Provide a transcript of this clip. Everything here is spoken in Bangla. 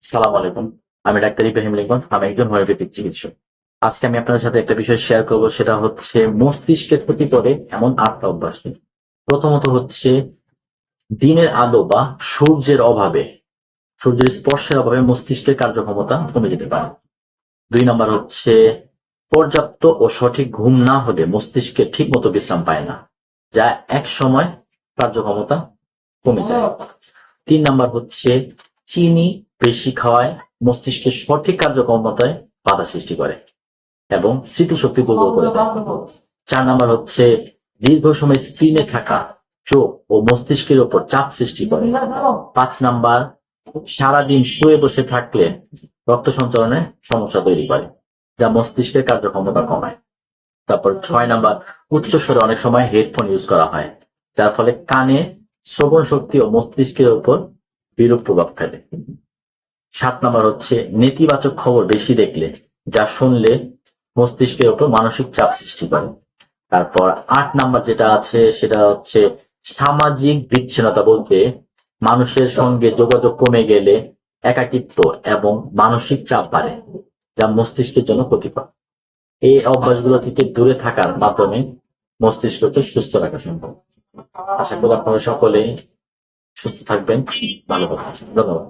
সালাম আলাইকুম। আমি ডাক্তার ইব্রাহিম লিঙ্কন। আমি একজন হোমিওপ্যাথিক চিকিৎসক। আজকে আমি আপনাদের সাথে একটা বিষয় শেয়ার করব, সেটা হচ্ছে মস্তিষ্কের ক্ষতি করে এমন 8টা অভ্যাস নিয়ে। প্রথমত হচ্ছে দিনের আলো বা সূর্যের অভাবে, সূর্যের স্পর্শের অভাবে মস্তিষ্কের কার্যক্ষমতা কমে যেতে পারে। 2 নাম্বার হচ্ছে পর্যাপ্ত ও সঠিক ঘুম না হলে মস্তিষ্কে ঠিক মতো বিশ্রাম পায় না, যা এক সময় কার্যক্ষমতা কমে যায়। 3 নাম্বার হচ্ছে চিনি বেশি খাওয়ায় মস্তিষ্কের সঠিক কার্যক্ষমতায় বাধা সৃষ্টি করে এবং স্মৃতিশক্তি দুর্বল করে দেয়। 4 নাম্বার হচ্ছে দীর্ঘ সময় স্ক্রিনে থাকা চোখ ও মস্তিষ্কের উপর চাপ সৃষ্টি করে। 5 নাম্বার সারাদিন শুয়ে বসে থাকলে রক্ত সঞ্চালনে সমস্যা তৈরি করে, যা মস্তিষ্কের কার্যক্ষমতা কমায়। তারপর 6 নাম্বার উচ্চস্বরে অনেক সময় হেডফোন ইউজ করা হয়, যার ফলে কানে শ্রবণ শক্তি ও মস্তিষ্কের উপর বিরূপ প্রভাব ফেলে। 7 নাম্বার হচ্ছে নেতিবাচক খবর বেশি দেখলে, যা শুনলে মস্তিষ্কের উপর মানসিক চাপ সৃষ্টি করে। তারপর 8 নাম্বার যেটা আছে সেটা হচ্ছে সামাজিক বিচ্ছিন্নতা, বলতে মানুষের সঙ্গে যোগাযোগ কমে গেলে একাকিত্ব এবং মানসিক চাপ বাড়ে, যা মস্তিষ্কের জন্য ক্ষতিকর। এই অভ্যাসগুলো থেকে দূরে থাকার মাধ্যমে মস্তিষ্ককে সুস্থ রাখা সম্ভব। আশা করি আপনারা সকলেই সুস্থ থাকবেন, ভালো থাকবেন। ধন্যবাদ।